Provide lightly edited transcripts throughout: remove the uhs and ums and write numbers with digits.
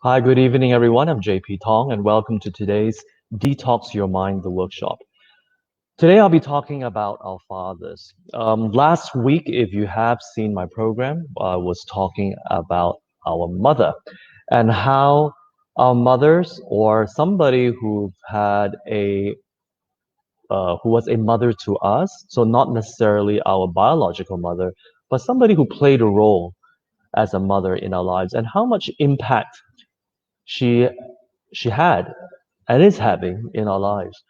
Hi, good evening, everyone. I'm JP Tong, and welcome to today's Detox Your Mind, the workshop. Today, I'll be talking about our fathers. Last week, if you have seen my program, I was talking about our mother and how our mothers or somebody who was a mother to us, so not necessarily our biological mother, but somebody who played a role as a mother in our lives, and how much impact she she had and is having in our lives.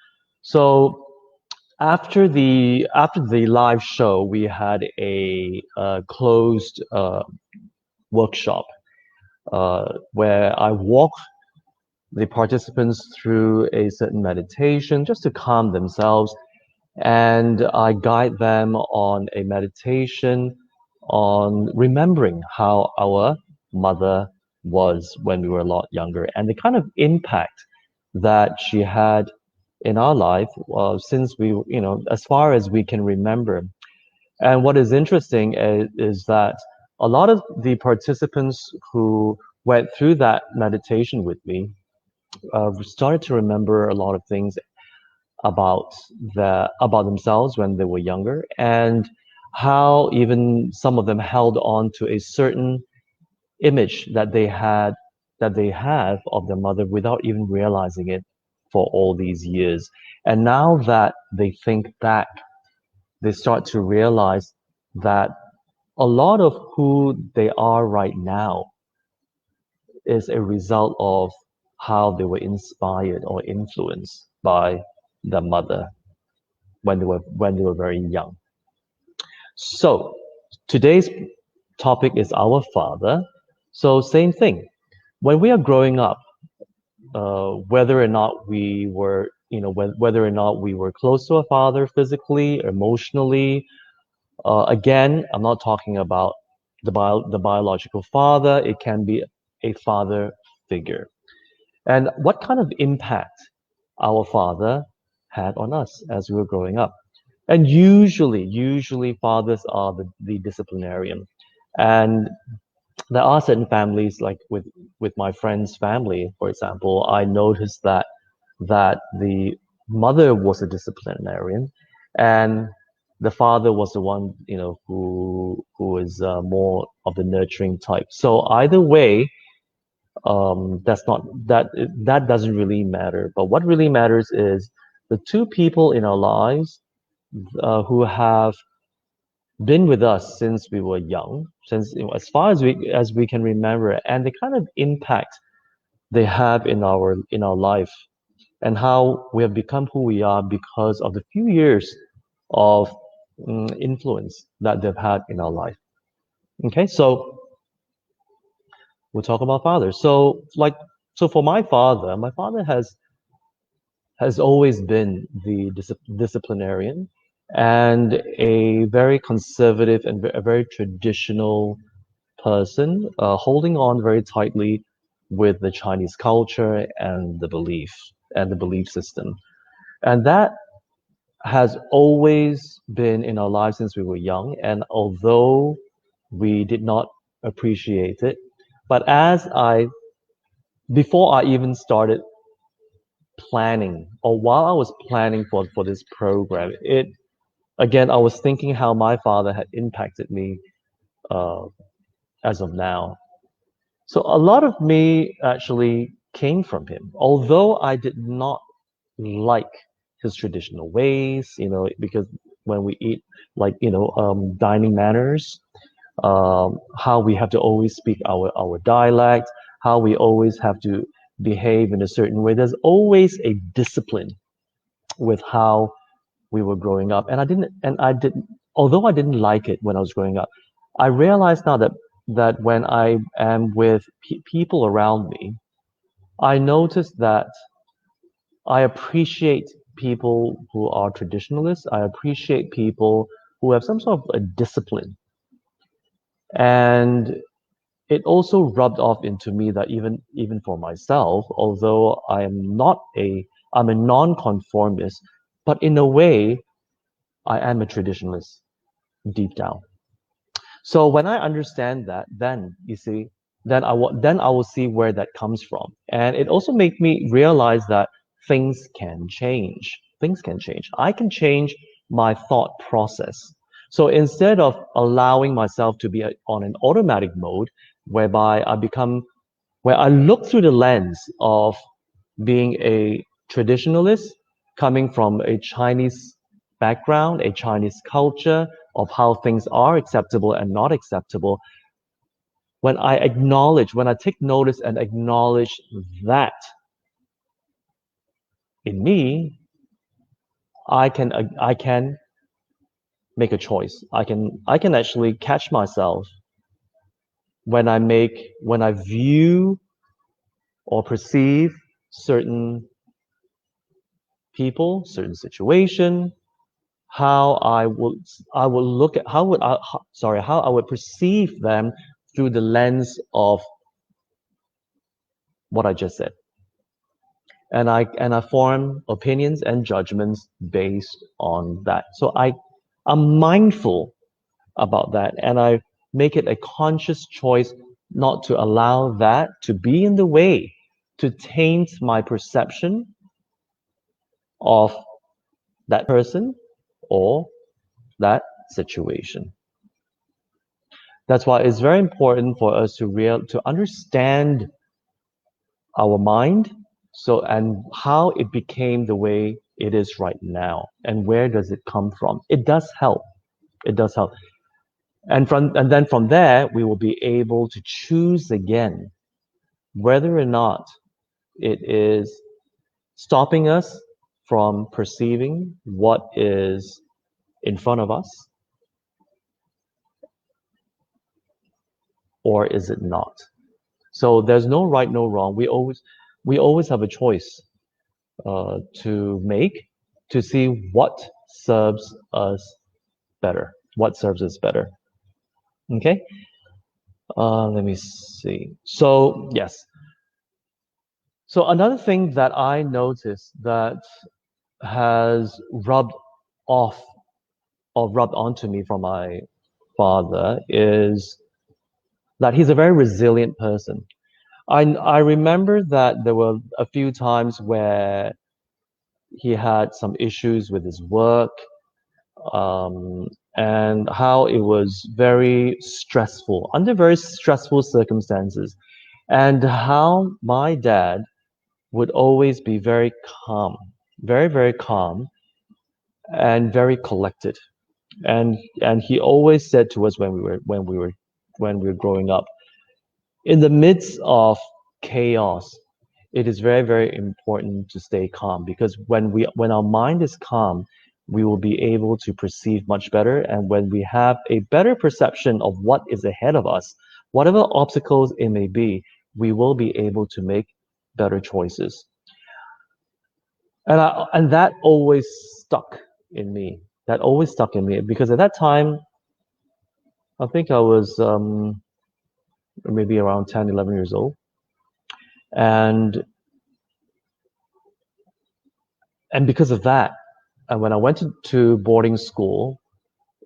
So after the live show, we had a closed workshop where I walk the participants through a certain meditation just to calm themselves, and I guide them on a meditation on remembering how our mother was when we were a lot younger and the kind of impact that she had in our life since as far as we can remember. And what is interesting is that a lot of the participants who went through that meditation with me started to remember a lot of things about about themselves when they were younger, and how even some of them held on to a certain image that they have of their mother without even realizing it for all these years. And now that they think back, they start to realize that a lot of who they are right now is a result of how they were inspired or influenced by the mother when they were very young. So today's topic is our father. So same thing. When we are growing up, whether or not we were, whether or not we were close to a father physically, emotionally. Again, I'm not talking about the biological father. It can be a father figure, and what kind of impact our father had on us as we were growing up. And usually fathers are the disciplinarian, and there are certain families like with my friend's family, for example. I noticed that the mother was a disciplinarian, and the father was the one who is more of the nurturing type. So either way, that's not that that doesn't really matter. But what really matters is the two people in our lives who have been with us since we were young, since as far as we can remember, and the kind of impact they have in our life, and how we have become who we are because of the few years of influence that they've had in our life. Okay, so we'll talk about father. So for my father has always been the disciplinarian and a very conservative and a very traditional person, holding on very tightly with the Chinese culture and the belief system. And that has always been in our lives since we were young. And although we did not appreciate it, but before I even started planning, or while I was planning for this program, again, I was thinking how my father had impacted me uh, as of now. So a lot of me actually came from him, although I did not like his traditional ways, because when we eat, like, dining manners, how we have to always speak our dialect, how we always have to behave in a certain way. There's always a discipline with how we were growing up. Although I didn't like it when I was growing up, I realize now that when I am with people around me, I notice that I appreciate people who are traditionalists. I appreciate people who have some sort of a discipline. And it also rubbed off into me that even for myself, although I'm a non-conformist, but in a way, I am a traditionalist deep down. So when I understand that, then you see, then I will see where that comes from. And it also made me realize that things can change. Things can change. I can change my thought process. So instead of allowing myself to be on an automatic mode, whereby where I look through the lens of being a traditionalist, coming from a Chinese background, a Chinese culture of how things are acceptable and not acceptable, when I take notice and acknowledge that in me, I can make a choice. I can actually catch myself when I view or perceive certain people, certain situation, how I would look at how I would perceive them through the lens of what I just said. And I form opinions and judgments based on that. So I'm mindful about that, and I make it a conscious choice not to allow that to be in the way to taint my perception of that person or that situation. That's why it's very important for us to understand our mind, so and how it became the way it is right now, and where does it come from. It does help. It does help. And then from there we will be able to choose again whether or not it is stopping us from perceiving what is in front of us, or is it not. So there's no right, no wrong. We always have a choice to make to see what serves us better. What serves us better. Okay. Let me see. So yes. So another thing that I noticed that has rubbed off or rubbed onto me from my father is that he's a very resilient person. I remember that there were a few times where he had some issues with his work, um, and how it was very stressful, under very stressful circumstances, and how my dad would always be very calm, very, very calm, and very collected. And he always said to us when we were growing up, in the midst of chaos, it is very, very important to stay calm, because when our mind is calm, we will be able to perceive much better. And when we have a better perception of what is ahead of us, whatever obstacles it may be, we will be able to make better choices. And that always stuck in me. That always stuck in me, because at that time, I think I was maybe around 10, 11 years old. And because of that, and when I went to boarding school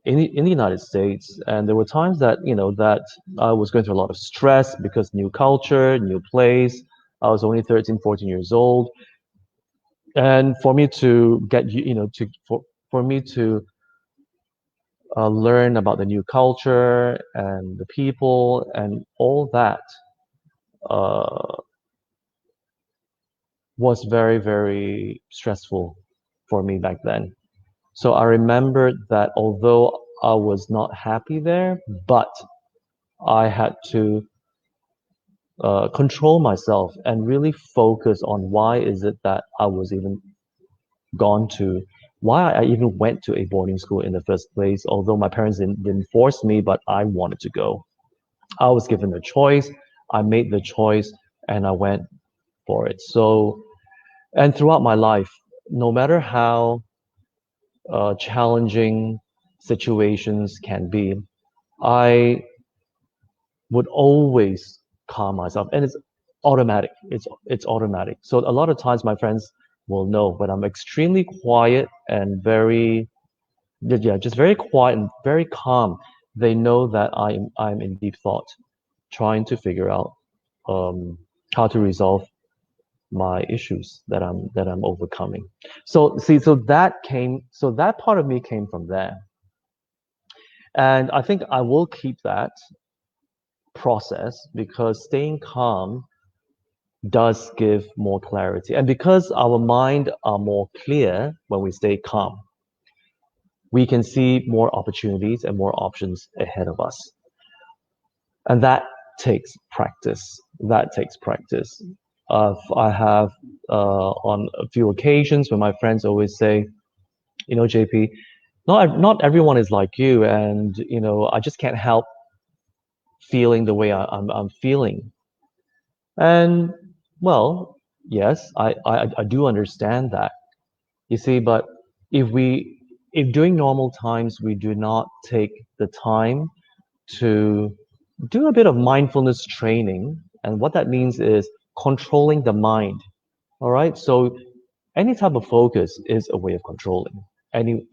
in the United States, and there were times that, that I was going through a lot of stress because new culture, new place. I was only 13, 14 years old. And for me to get, for me to learn about the new culture and the people and all that uh, was very, very stressful for me back then. So I remember that although I was not happy there, but I had to control myself and really focus on why is it that I was even gone to, why I even went to a boarding school in the first place, although my parents didn't force me, but I wanted to go. I was given a choice, I made the choice, and I went for it. So, and throughout my life, no matter how challenging situations can be, I would always calm myself, and it's automatic. It's automatic. So a lot of times, my friends will know when I'm extremely quiet and very, yeah, just very quiet and very calm. They know that I'm in deep thought, trying to figure out how to resolve my issues that I'm overcoming. So see, so that part of me came from there. And I think I will keep that process because staying calm does give more clarity. And because our mind are more clear when we stay calm, we can see more opportunities and more options ahead of us. And that takes practice. That takes practice. I have on a few occasions when my friends always say, you know, JP, not everyone is like you, and you know, I just can't help feeling the way I'm feeling. And well, yes, I do understand that. You see, but if we if during normal times we do not take the time to do a bit of mindfulness training, and what that means is controlling the mind. All right, so any type of focus is a way of controlling. And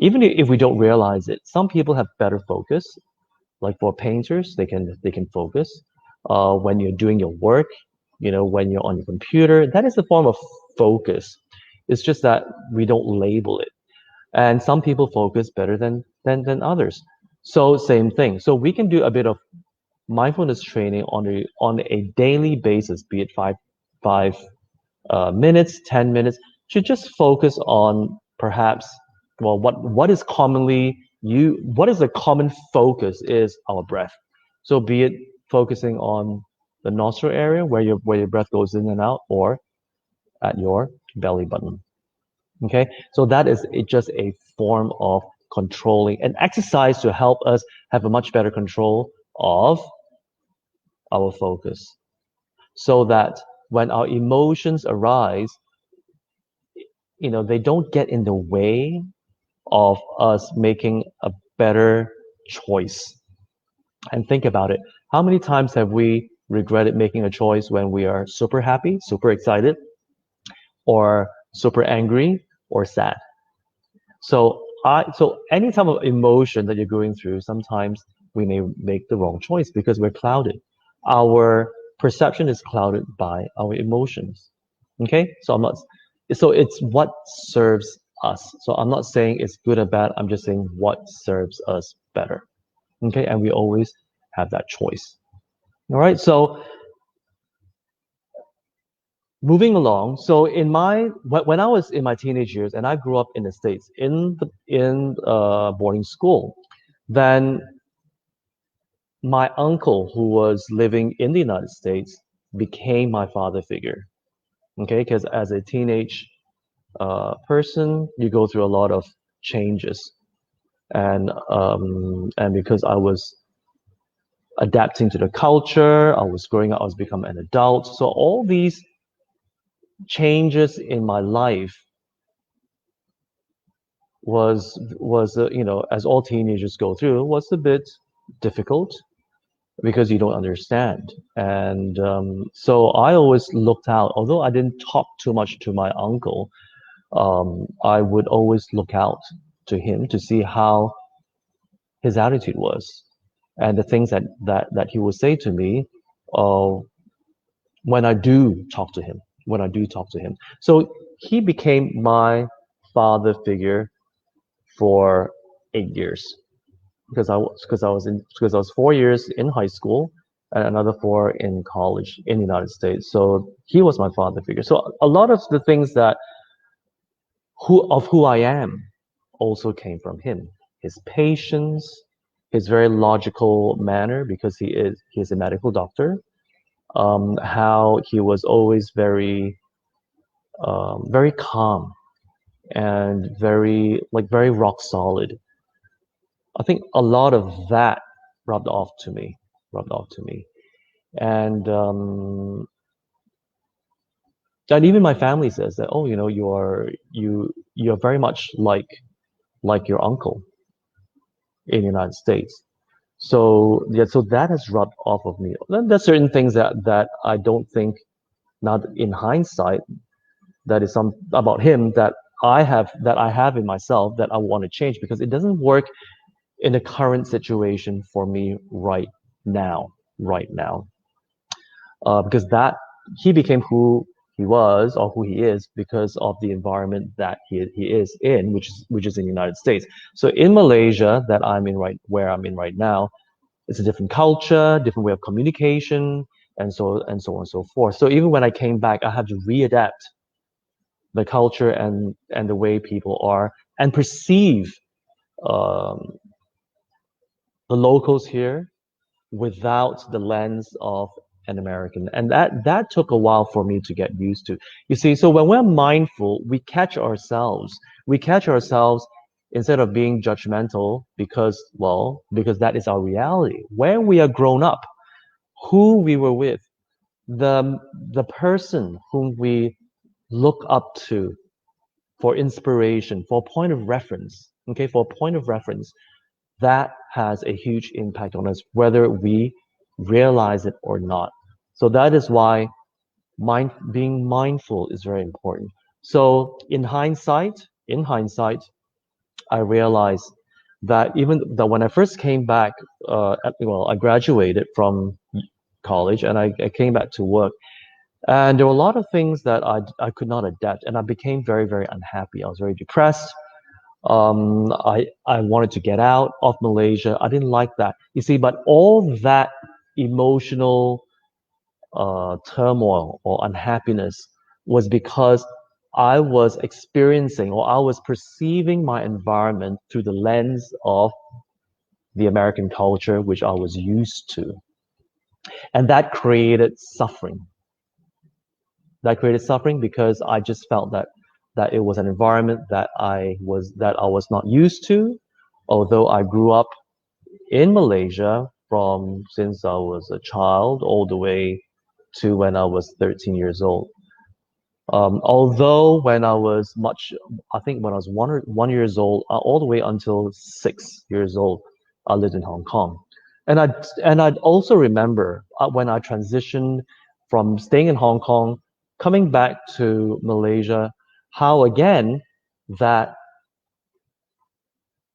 even if we don't realize it, some people have better focus. Like for painters, they can focus. When you're doing your work, you know, when you're on your computer, that is a form of focus. It's just that we don't label it. And some people focus better than others. So same thing. So we can do a bit of mindfulness training on a daily basis, be it five minutes, 10 minutes, to just focus on perhaps well what is a common focus is our breath. So be it focusing on the nostril area where your breath goes in and out, or at your belly button. Okay, so that is just a form of controlling an exercise to help us have a much better control of our focus, so that when our emotions arise, you know, they don't get in the way of us making a better choice. And think about it. How many times have we regretted making a choice when we are super happy, super excited, or super angry or sad? So any type of emotion that you're going through, sometimes we may make the wrong choice because we're clouded. Our perception is clouded by our emotions. Okay? So it's what serves us. So I'm not saying it's good or bad, I'm just saying what serves us better. Okay? And we always have that choice. All right? So moving along, so when I was in my teenage years and I grew up in the States in boarding school, then my uncle who was living in the United States became my father figure. Okay, because as a teenage person, you go through a lot of changes, and because I was adapting to the culture, I was growing up, I was becoming an adult, so all these changes in my life was as all teenagers go through, was a bit difficult because you don't understand. And so I always looked out, although I didn't talk too much to my uncle, I would always look out to him to see how his attitude was and the things that he would say to me uh, when I do talk to him. When I do talk to him. So he became my father figure for 8 years because I was 4 years in high school and another four in college in the United States. So he was my father figure. So a lot of the things that who I am also came from him. His patience, his very logical manner because he's a medical doctor. How he was always very calm and very rock solid. I think a lot of that rubbed off to me, rubbed off to me, and and even my family says that, oh, you know, you're very much like your uncle in the United States. So yeah, so that has rubbed off of me. Then there's certain things that I don't think now in hindsight that is some about him that I have in myself that I want to change because it doesn't work in the current situation for me right now. right now, because that he became who he was or who he is because of the environment that he is in, which is in the United States. So in Malaysia, that I'm in right where I'm in right now, it's a different culture, different way of communication, and so on and so forth. So even when I came back, I had to readapt the culture and the way people are and perceive um, the locals here without the lens of an American. And that took a while for me to get used to. You see, so when we're mindful, we catch ourselves. We catch ourselves instead of being judgmental because, well, because that is our reality. When we are grown up, who we were with, the person whom we look up to for inspiration, for a point of reference, okay, for a point of reference, that has a huge impact on us, whether we realize it or not. So that is why being mindful is very important. So in hindsight, I realized that even that when I first came back, well, I graduated from college and I came back to work. And there were a lot of things that I could not adapt, and I became very, very unhappy. I was very depressed. I wanted to get out of Malaysia. I didn't like that. You see, but all that emotional turmoil or unhappiness was because I was experiencing or I was perceiving my environment through the lens of the American culture, which I was used to. And that created suffering. That created suffering because I just felt that it was an environment that I was not used to, although I grew up in Malaysia from since I was a child all the way to when I was 13 years old. Although when I was I think when I was 1 years old, all the way until 6 years old, I lived in Hong Kong, and I'd also remember when I transitioned from staying in Hong Kong, coming back to Malaysia, how again that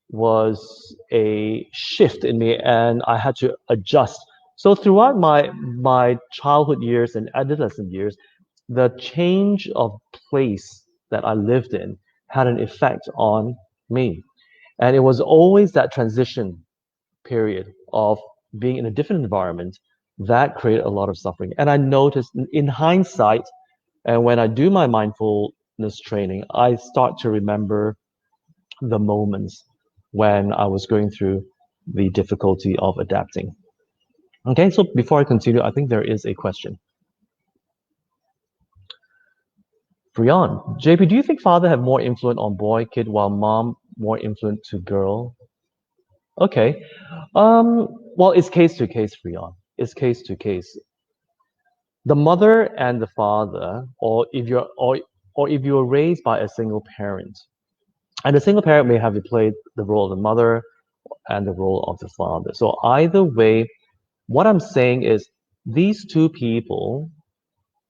was a shift in me, and I had to adjust. So throughout my childhood years and adolescent years, the change of place that I lived in had an effect on me. And it was always that transition period of being in a different environment that created a lot of suffering. And I noticed in hindsight, and when I do my mindfulness training, I start to remember the moments when I was going through the difficulty of adapting. Okay, so before I continue, I think there is a question. Brian, JP, do you think father have more influence on boy, kid, while mom more influence to girl? Okay. Well, it's case to case, Brian. It's case to case. The mother and the father, or if you're raised by a single parent, and the single parent may have played the role of the mother and the role of the father. So either way, what I'm saying is these two people,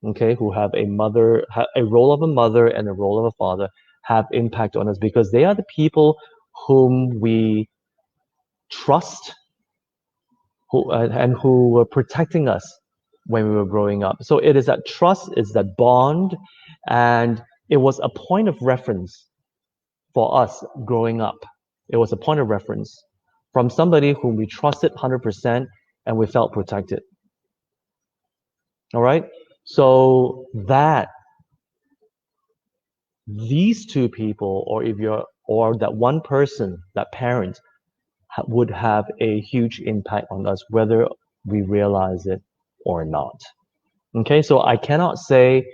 okay, who have a role of a mother and a role of a father, have impact on us because they are the people whom we trust, and who were protecting us when we were growing up. So it is that trust, is that bond, and it was a point of reference for us growing up. It was a point of reference from somebody whom we trusted 100% and we felt protected. All right. So that these two people, or that one person, that parent, would have a huge impact on us, whether we realize it or not. Okay. So I cannot say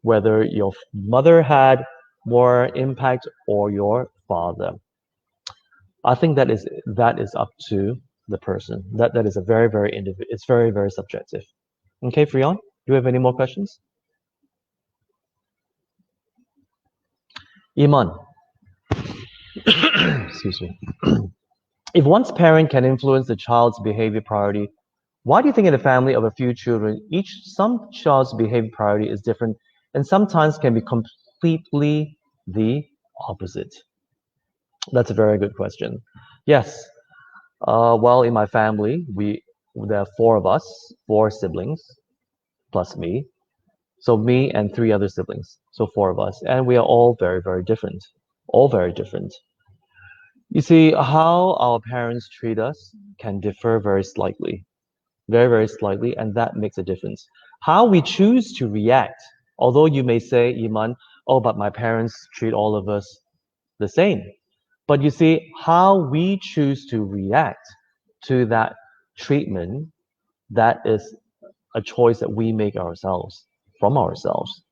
whether your mother had more impact or your father. I think that is up to the person. That is a very, very individual. It's very, very subjective. Okay, Freon, do you have any more questions? Iman, excuse me. If one's parent can influence the child's behavior priority, why do you think in a family of a few children, some child's behavior priority is different and sometimes can be completely the opposite? That's a very good question. Yes. Well, in my family, there are four of us, four siblings plus me. So me and three other siblings. So four of us. And we are all very, very different. All very different. You see, how our parents treat us can differ very slightly. Very, very slightly, and that makes a difference. How we choose to react, although you may say, Iman, oh, but my parents treat all of us the same. But you see, how we choose to react to that treatment, that is a choice that we make ourselves, from ourselves.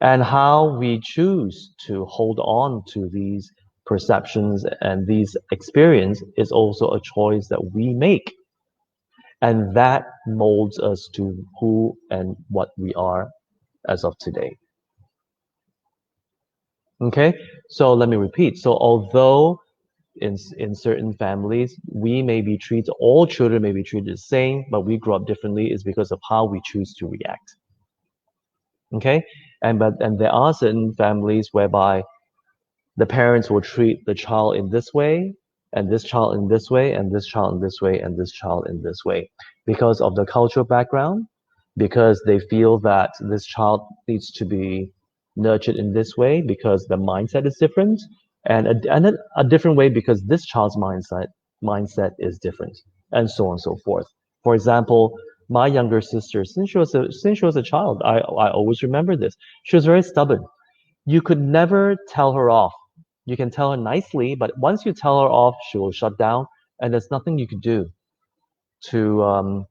And how we choose to hold on to these perceptions and these experience is also a choice that we make. And that molds us to who and what we are as of today. Okay, so let me repeat. So although in certain families we may be treated, all children may be treated the same, but we grow up differently is because of how we choose to react. Okay, and there are certain families whereby the parents will treat the child in this way, and this child in this way, and this child in this way, and this child in this way, because of the cultural background, because they feel that this child needs to be nurtured in this way because the mindset is different, and a different way because this child's mindset is different, and so on and so forth. For example, my younger sister, since she was a child, I always remember this. She was very stubborn. You could never tell her off. You can tell her nicely, but once you tell her off, she will shut down, and there's nothing you could do to um,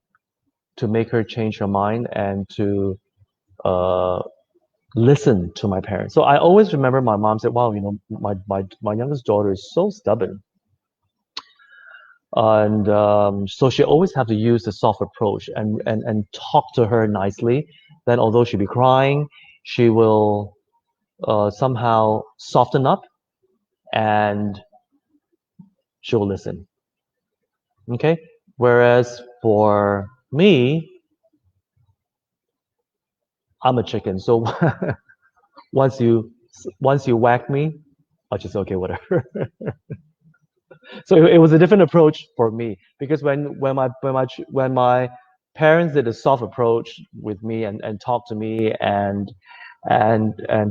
to make her change her mind and to uh, listen to my parents. So I always remember my mom said, "Wow, my youngest daughter is so stubborn," and so she always have to use the soft approach and talk to her nicely. Then, although she'll be crying, she will somehow soften up and she'll listen. Okay. Whereas for me, I'm a chicken. So once you once you whack me, I'll just okay, whatever. So it was a different approach for me because when my parents did a soft approach with me and talk to me and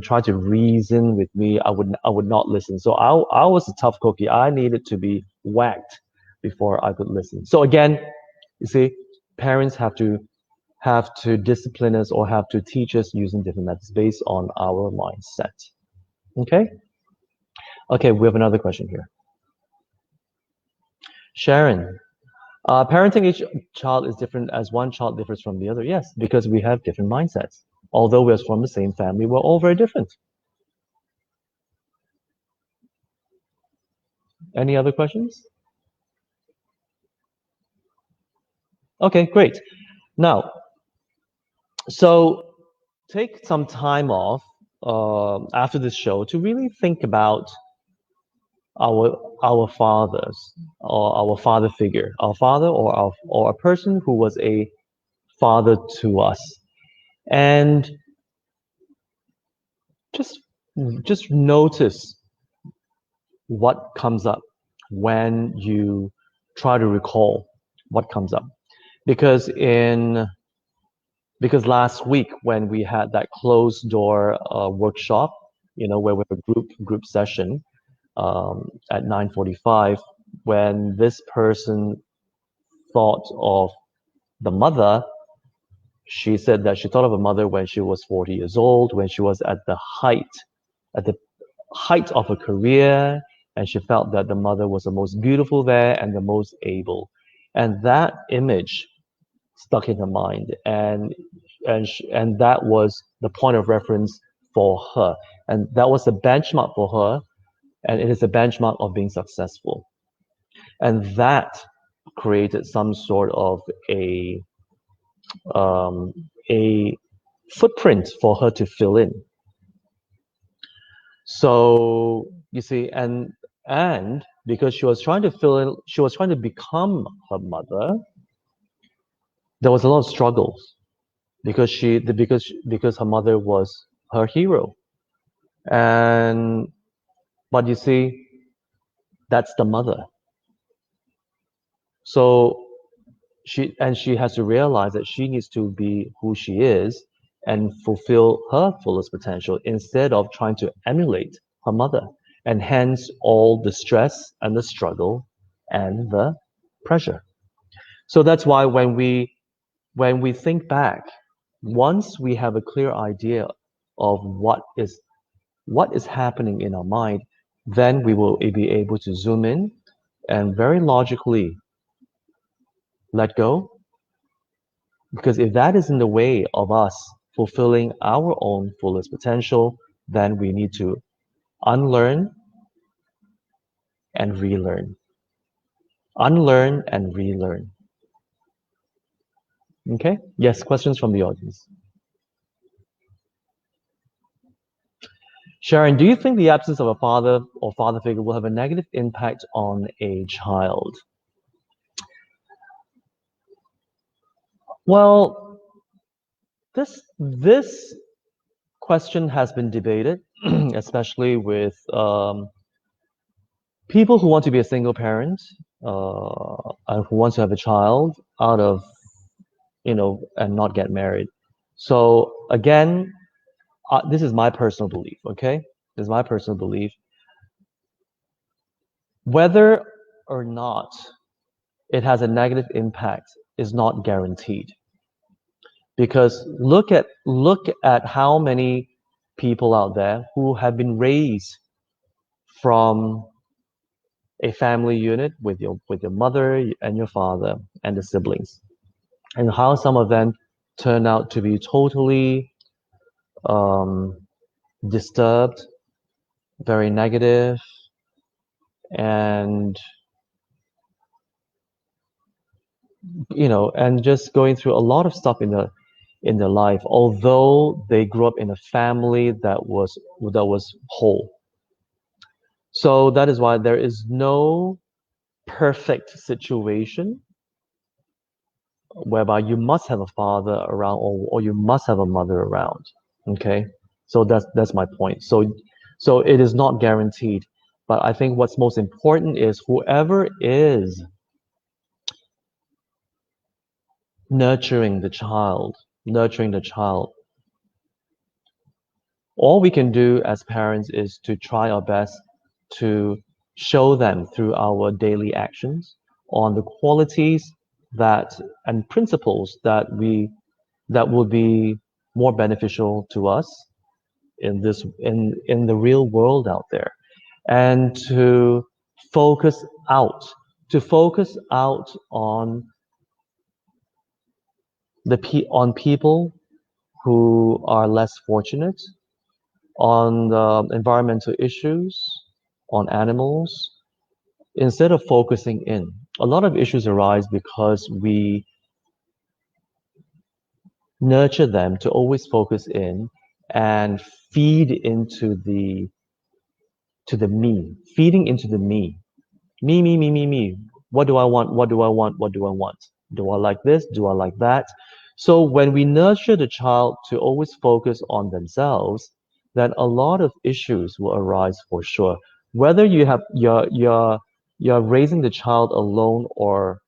try to reason with me, I would not listen. So I was a tough cookie. I needed to be whacked before I could listen. So again, you see, parents have to discipline us or have to teach us using different methods based on our mindset. Okay? Okay, we have another question here. Sharon, parenting each child is different as one child differs from the other. Yes, because we have different mindsets. Although we're from the same family, we're all very different. Any other questions? Okay, great. Now, so take some time off after this show to really think about our fathers or our father figure, our father or a person who was a father to us, and just just notice what comes up when you try to recall what comes up, because in because last week when we had that closed door workshop, where we have a group session at 9:45, when this person thought of the mother, she said that she thought of a mother when she was 40 years old, when she was at the height of her career, and she felt that the mother was the most beautiful there and the most able. And that image stuck in her mind, and that was the point of reference for her, and that was the benchmark for her, and it is a benchmark of being successful, and that created some sort of um, a footprint for her to fill in. So you see, and because she was trying to fill in, she was trying to become her mother. There was a lot of struggles because her mother was her hero, and but you see, that's the mother. So she has to realize that she needs to be who she is and fulfill her fullest potential instead of trying to emulate her mother, and hence all the stress and the struggle and the pressure. So that's why when we think back, once we have a clear idea of what is happening in our mind, then we will be able to zoom in and very logically let go. Because if that is in the way of us fulfilling our own fullest potential, then we need to unlearn and relearn. Unlearn and relearn. Okay? Yes, questions from the audience. Sharon, do you think the absence of a father or father figure will have a negative impact on a child? Well, this question has been debated, especially with people who want to be a single parent and who want to have a child out of, and not get married. So again, this is my personal belief, okay? This is my personal belief. Whether or not it has a negative impact is not guaranteed. Because look at how many people out there who have been raised from a family unit with your mother and your father and the siblings, and how some of them turn out to be totally um, disturbed, very negative, and and just going through a lot of stuff in their life, although they grew up in a family that was whole. So that is why there is no perfect situation whereby you must have a father around, or you must have a mother around. Okay, so that's my point. So it is not guaranteed, but I think what's most important is whoever is nurturing the child, all we can do as parents is to try our best to show them through our daily actions on the qualities that and principles that will be more beneficial to us in the real world out there, and focus out to focus out on on people who are less fortunate, on the environmental issues, on animals, instead of focusing in. A lot of issues arise because we nurture them to always focus in and feed into the me, feeding into the me. Me. What do I want? What do I want? What do I want? Do I like this? Do I like that? So when we nurture the child to always focus on themselves, then a lot of issues will arise for sure. Whether you're raising the child alone or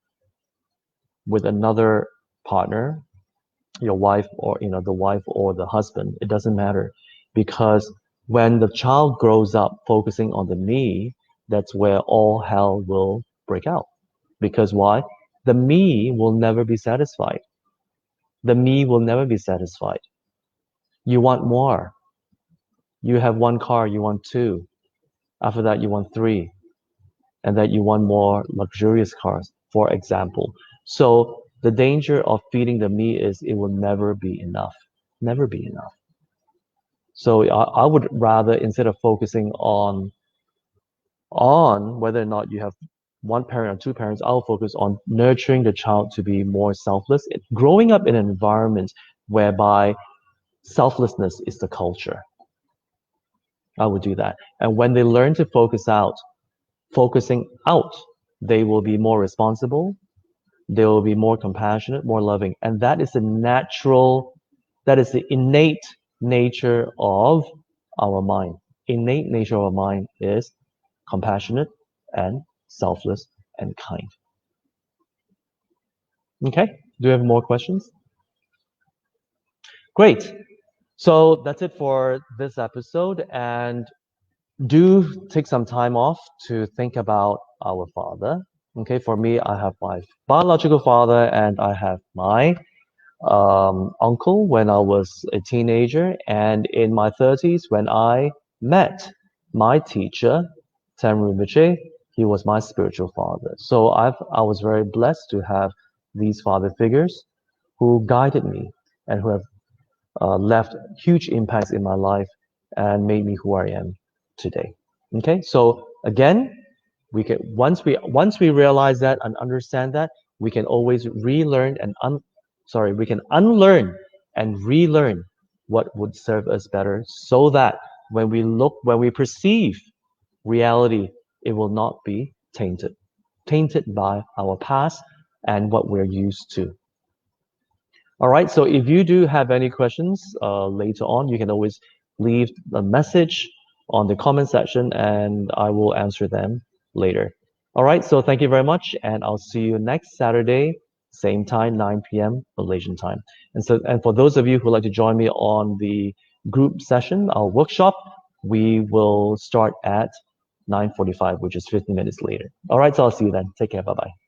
with another partner, your wife, or the wife or the husband, it doesn't matter, because when the child grows up focusing on the me, that's where all hell will break out. Because why? The me will never be satisfied. The me will never be satisfied. You want more. You have one car, you want two. After that, you want three. And that you want more luxurious cars, for example. So the danger of feeding the me is it will never be enough. Never be enough. So I would rather, instead of focusing on whether or not you have one parent or two parents, I'll focus on nurturing the child to be more selfless. Growing up in an environment whereby selflessness is the culture, I would do that. And when they learn to focusing out, they will be more responsible, they will be more compassionate, more loving. And that is the innate nature of our mind. Innate nature of our mind is compassionate and selfless and kind. Okay. Do you have more questions? Great. So that's it for this episode. And do take some time off to think about our father. Okay. For me, I have my biological father and I have my uncle when I was a teenager, and in my 30s when I met my teacher, Tam Rinpoche, he was my spiritual father. So I was very blessed to have these father figures who guided me and who have left huge impacts in my life and made me who I am today. Okay, so again, we can once we realize that and understand that, we can always relearn and we can unlearn and relearn what would serve us better, so that when we perceive reality, it will not be tainted by our past and what we're used to. All right, so if you do have any questions later on, you can always leave a message on the comment section and I will answer them later. All right, so thank you very much, and I'll see you next Saturday, same time, 9 p.m. Malaysian time. And for those of you who would like to join me on the group session, our workshop, we will start at 9:45, which is 15 minutes later. All right, so I'll see you then. Take care. Bye bye.